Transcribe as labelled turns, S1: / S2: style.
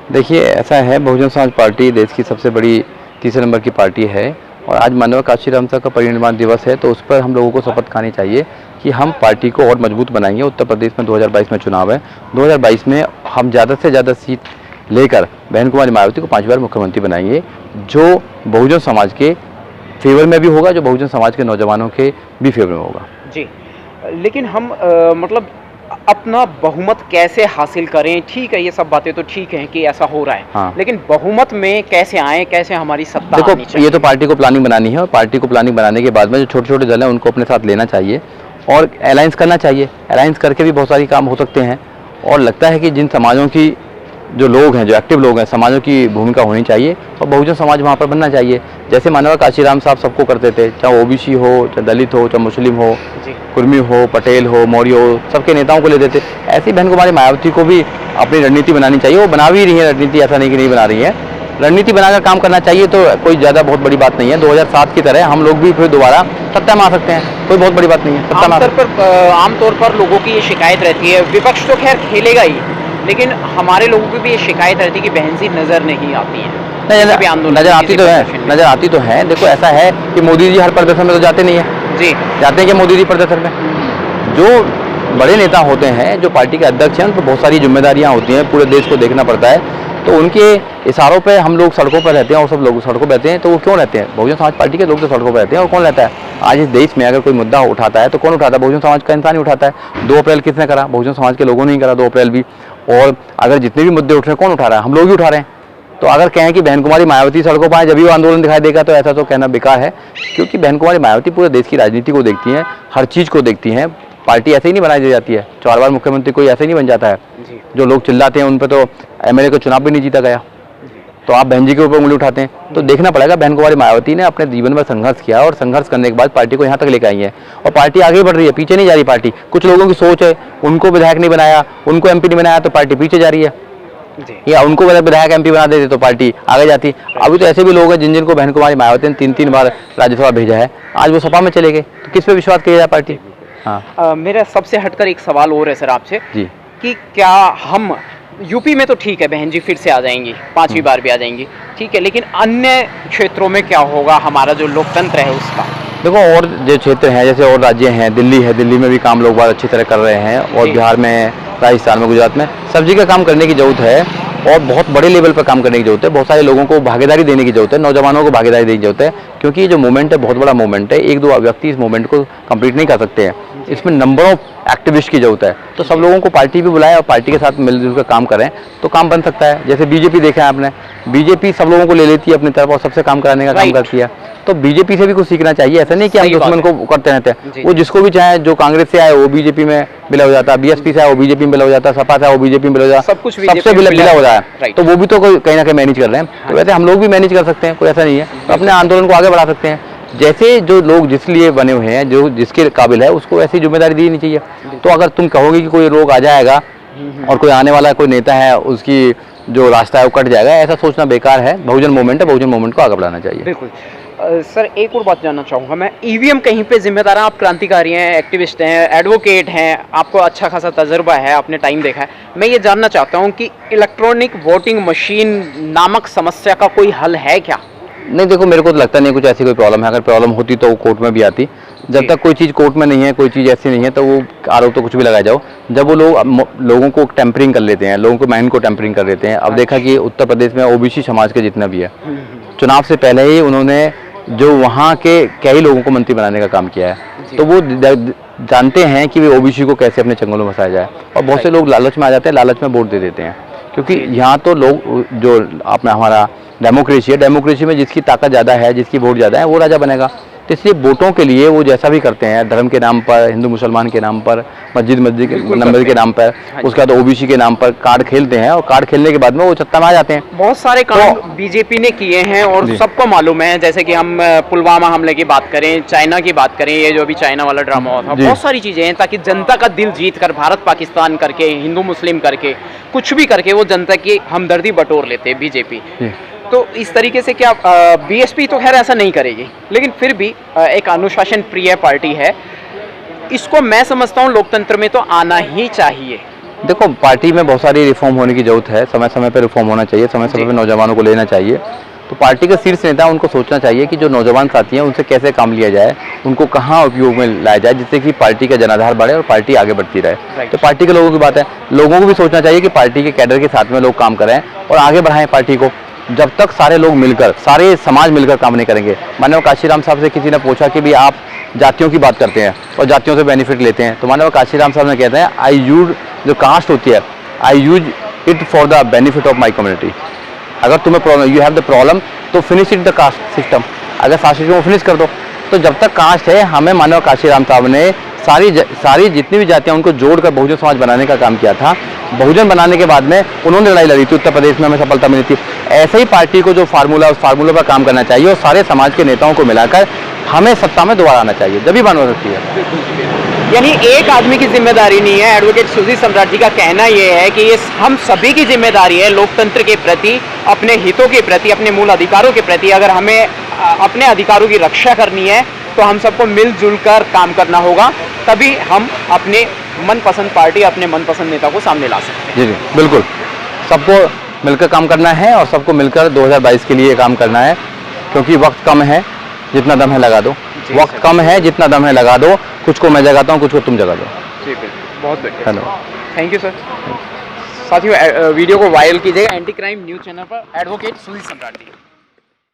S1: देखिए, ऐसा है, बहुजन समाज पार्टी देश की सबसे बड़ी तीसरे नंबर की पार्टी है और आज माननीय कांशीराम साहब का परिनिर्वाण दिवस है, तो उस पर हम लोगों को शपथ खानी चाहिए कि हम पार्टी को और मजबूत बनाएंगे। उत्तर प्रदेश में 2022 में चुनाव है। 2022 में हम ज़्यादा से ज़्यादा सीट लेकर बहन कुमारी मायावती को 5 बार मुख्यमंत्री बनाएंगे, जो बहुजन समाज के फेवर में भी होगा, जो बहुजन समाज के नौजवानों के भी फेवर में होगा।
S2: जी, लेकिन हम मतलब अपना बहुमत कैसे हासिल करें? ठीक है, ये सब बातें तो ठीक हैं कि ऐसा हो रहा है,
S1: हाँ।
S2: लेकिन बहुमत में कैसे आए, कैसे हमारी सत्ता आनी
S1: देखो,
S2: चाहिए?
S1: ये तो पार्टी को प्लानिंग बनानी है और पार्टी को प्लानिंग बनाने के बाद में जो छोटे छोटे दल हैं उनको अपने साथ लेना चाहिए और अलायंस करना चाहिए। अलायंस करके भी बहुत सारी काम हो सकते हैं और लगता है कि जिन समाजों की जो लोग हैं, जो एक्टिव लोग हैं, समाजों की भूमिका होनी चाहिए और बहुजन समाज वहाँ पर बनना चाहिए। जैसे माननीय कांशीराम साहब सबको करते थे, चाहे ओबीसी हो, चाहे दलित हो, चाहे मुस्लिम हो, कुर्मी हो, पटेल हो, मौर्य हो, सबके नेताओं को लेते थे। ऐसे ही बहन कुमारी मायावती को भी अपनी रणनीति बनानी चाहिए। वो बना भी रही है रणनीति, ऐसा नहीं कि नहीं बना रही है। रणनीति बनाकर काम करना चाहिए, तो कोई ज़्यादा बहुत बड़ी बात नहीं है। 2007 की तरह हम लोग भी फिर दोबारा सत्ता में आ सकते हैं, कोई बहुत बड़ी बात नहीं है। सत्ता में
S2: आमतौर पर लोगों की ये शिकायत रहती है, विपक्ष तो खैर खेलेगा ही, लेकिन हमारे लोगों की भी ये शिकायत रहती है कि बहन जी नजर नहीं आती है।
S1: नजर आती तो है, नजर आती तो है। देखो, ऐसा है कि मोदी जी हर प्रदर्शन में तो जाते नहीं है
S2: जी,
S1: जाते हैं कि मोदी जी प्रदर्शन में। जो बड़े नेता होते हैं, जो पार्टी के अध्यक्ष हैं, उन पर बहुत सारी जिम्मेदारियां होती हैं, पूरे देश को देखना पड़ता है, तो उनके इशारों पे हम लोग सड़कों पर रहते हैं और सब लोग सड़कों पर रहते हैं। तो वो क्यों रहते हैं? बहुजन समाज पार्टी के लोग तो सड़कों पर रहते हैं। और कौन रहता है आज इस देश में? अगर कोई मुद्दा उठाता है तो कौन उठाता है? बहुजन समाज का इंसान ही उठाता है। 2 अप्रैल किसने करा? बहुजन समाज के लोगों ने ही करा 2 अप्रैल भी। और अगर जितने भी मुद्दे उठ रहे हैं, कौन उठा रहा है? हम लोग ही उठा रहे हैं। तो अगर कहें कि बहन कुमारी मायावती सड़कों पर आए जब भी वो आंदोलन दिखाई देगा, तो ऐसा तो कहना बेकार है, क्योंकि बहन कुमारी मायावती पूरे देश की राजनीति को देखती हैं, हर चीज़ को देखती हैं। पार्टी ऐसे ही नहीं बनाई दी जाती है। 4 बार मुख्यमंत्री कोई ऐसे ही नहीं बन जाता है। जो लोग चिल्लाते हैं उन पर तो एमएलए को चुनाव भी नहीं जीता गया, तो आप बहन जी के ऊपर उंगली उठाते हैं। तो देखना पड़ेगा, बहन कुमारी मायावती ने अपने जीवन में संघर्ष किया और संघर्ष करने के बाद पार्टी को यहाँ तक लेकर आई है और पार्टी आगे बढ़ रही है, पीछे नहीं जा रही पार्टी। कुछ लोगों की सोच है, उनको विधायक नहीं बनाया, उनको एमपी नहीं बनाया, तो पार्टी पीछे जा रही है, या उनको विधायक एमपी बना देते तो पार्टी आगे जाती। अभी तो ऐसे भी लोग हैं जिनको बहन कुमारी मायावती ने 3-3 बार राज्यसभा भेजा है, आज वो सपा में चले गए, तो किस पे विश्वास किया जाए पार्टी? हाँ।
S2: मेरा सबसे हटकर एक सवाल और है सर आपसे
S1: जी,
S2: कि क्या हम यूपी में तो ठीक है, बहन जी फिर से आ जाएंगी, 5वीं बार भी आ जाएंगी, ठीक है, लेकिन अन्य क्षेत्रों में क्या होगा? हमारा जो लोकतंत्र है उसका
S1: देखो, और जो क्षेत्र हैं, जैसे और राज्य हैं, दिल्ली है, दिल्ली में भी काम लोग बहुत अच्छी तरह कर रहे हैं और बिहार में, राजस्थान में, गुजरात में सब जगह काम करने की जरूरत है और बहुत बड़े लेवल पर काम करने की जरूरत है। बहुत सारे लोगों को भागीदारी देने की जरूरत है, नौजवानों को भागीदारी देने की जरूरत है, क्योंकि ये जो मूवमेंट है बहुत बड़ा मूवमेंट है। 1-2 व्यक्ति इस मूवमेंट को कंप्लीट नहीं कर सकते हैं, इसमें नंबर ऑफ एक्टिविस्ट की जरूरत है। तो सब लोगों को पार्टी भी बुलाए और पार्टी के साथ मिलजुल कर काम करें तो काम बन सकता है। जैसे बीजेपी देखा है आपने, बीजेपी सब लोगों को ले लेती है अपनी तरफ और सबसे काम कराने का काम करती है। तो बीजेपी से भी कुछ सीखना चाहिए, ऐसा नहीं कि हम दुश्मन को करते रहते हैं। वो जिसको भी चाहे, जो कांग्रेस से आए वो बीजेपी में विलय हो जाता है, बीएसपी से आए वो बीजेपी में विलय हो जाता है, सपा से आए वो बीजेपी में विलय हो जाता है, सबसे विलय हो जाए, तो वो भी तो कहीं ना कहीं मैनेज कर रहे हैं। तो वैसे हम लोग भी मैनेज कर सकते हैं, कोई ऐसा नहीं है, तो अपने आंदोलन को आगे बढ़ा सकते हैं। जैसे जो लोग जिस लिए बने हुए हैं, जो जिसके काबिल है, उसको ऐसी जिम्मेदारी दी नहीं चाहिए। तो अगर तुम कहोगे कि कोई लोग आ जाएगा और कोई आने वाला कोई नेता है, उसकी जो रास्ता है वो कट जाएगा, ऐसा सोचना बेकार है। बहुजन मूवमेंट है, बहुजन मूवमेंट को आगे बढ़ाना चाहिए।
S2: बिल्कुल। सर, एक और बात जानना चाहूँगा मैं, ईवीएम कहीं पे जिम्मेदार हैं? आप क्रांतिकारी हैं, एक्टिविस्ट हैं, एडवोकेट हैं, आपको अच्छा खासा तजुर्बा है, आपने टाइम देखा है। मैं ये जानना चाहता हूँ कि इलेक्ट्रॉनिक वोटिंग मशीन नामक समस्या का कोई हल है क्या?
S1: नहीं, देखो, मेरे को तो लगता नहीं कुछ ऐसी कोई प्रॉब्लम है। अगर प्रॉब्लम होती तो वो कोर्ट में भी आती। जब तक कोई चीज़ कोर्ट में नहीं है, कोई चीज़ ऐसी नहीं है, तो वो आरोप तो कुछ भी लगाया जाओ। जब वो लोगों को टेम्परिंग कर लेते हैं, लोगों के माइंड को टेम्परिंग कर देते हैं। अब देखा कि उत्तर प्रदेश में ओबीसी समाज के जितना भी है, चुनाव से पहले ही उन्होंने जो वहाँ के कई लोगों को मंत्री बनाने का काम किया है, तो वो जानते हैं कि वे ओबीसी को कैसे अपने चंगुल में फंसाया जाए। और बहुत से लोग लालच में आ जाते हैं, लालच में वोट दे देते हैं, क्योंकि यहाँ तो लोग जो अपना हमारा डेमोक्रेसी है, डेमोक्रेसी में जिसकी ताकत ज़्यादा है, जिसकी वोट ज़्यादा है, वो राजा बनेगा। तो इसलिए वोटों के लिए वो जैसा भी करते हैं, धर्म के नाम पर, हिंदू मुसलमान के नाम पर, मस्जिद के नंबर के नाम पर, उसके बाद ओबीसी के नाम पर कार्ड खेलते हैं और कार्ड खेलने के बाद में वो सत्ता में आ जाते हैं।
S2: बहुत सारे काम बीजेपी ने किए हैं और सबको मालूम है, जैसे कि हम पुलवामा हमले की बात करें, चाइना की बात करें, ये जो अभी चाइना वाला ड्रामा हुआ था, बहुत सारी चीजें हैं, ताकि जनता का दिल जीत कर, भारत पाकिस्तान करके, हिंदू मुस्लिम करके, कुछ भी करके वो जनता की हमदर्दी बटोर लेते हैं बीजेपी। तो इस तरीके से क्या बीएसपी तो खैर ऐसा नहीं करेगी, लेकिन फिर भी एक अनुशासन प्रिय पार्टी है, इसको मैं समझता हूँ लोकतंत्र में तो आना ही चाहिए।
S1: देखो, पार्टी में बहुत सारी रिफॉर्म होने की जरूरत है, समय समय पर रिफॉर्म होना चाहिए, समय समय पर नौजवानों को लेना चाहिए। तो पार्टी के शीर्ष नेता उनको सोचना चाहिए कि जो नौजवान साथी हैं उनसे कैसे काम लिया जाए, उनको कहाँ उपयोग में लाया जाए, जिससे कि पार्टी का जनाधार बढ़े और पार्टी आगे बढ़ती रहे। तो पार्टी के लोगों की बात है, लोगों को भी सोचना चाहिए कि पार्टी के कैडर के साथ में लोग काम करें और आगे बढ़ाएं पार्टी को। जब तक सारे लोग मिलकर, सारे समाज मिलकर काम नहीं करेंगे। मानव काशीराम साहब से किसी ने पूछा कि भी आप जातियों की बात करते हैं और जातियों से बेनिफिट लेते हैं, तो मानव काशीराम साहब ने कहते हैं, आई यूज जो कास्ट होती है, I use it for the benefit of my community. अगर तुम्हें problem, you have the problem, तो finish it the caste system, अगर कास्ट सिस्टम को फिनिश कर दो। तो जब तक कास्ट है, हमें मानव काशीराम साहब ने सारी जितनी भी जातियां उनको जोड़कर बहुजन समाज बनाने का काम किया था। बहुजन बनाने के बाद में उन्होंने लड़ाई लड़ी थी, उत्तर प्रदेश में हमें सफलता मिली थी। ऐसे ही पार्टी को जो फार्मूला, उस फार्मूले पर काम करना चाहिए और सारे समाज के नेताओं को मिलाकर हमें सत्ता में दोबारा आना चाहिए, जब भी बन सकती है।
S2: यानी एक आदमी की जिम्मेदारी नहीं है। एडवोकेट सुधीर सम्राट जी का कहना यह है कि ये हम सभी की जिम्मेदारी है, लोकतंत्र के प्रति, अपने हितों के प्रति, अपने मूल अधिकारों के प्रति। अगर हमें अपने अधिकारों की रक्षा करनी है तो हम सबको मिलजुल कर काम करना होगा, तभी हम अपने मनपसंद पार्टी, अपने मनपसंद नेता को सामने ला सकते हैं।
S1: जी जी बिल्कुल, सबको मिलकर काम करना है और सबको मिलकर 2022 के लिए काम करना है, क्योंकि वक्त कम है, जितना दम है लगा दो। वक्त कम है, जितना दम है लगा दो। कुछ को मैं जगाता हूँ, कुछ को तुम जगा दो।
S2: जी बिल्कुल, बहुत बढ़िया।
S1: धन्यवाद,
S2: थैंक यू सर। साथियों, वीडियो को वायरल कीजिएगा एंटी क्राइम न्यूज़ चैनल पर। एडवोकेट सुधीर सम्राट जी।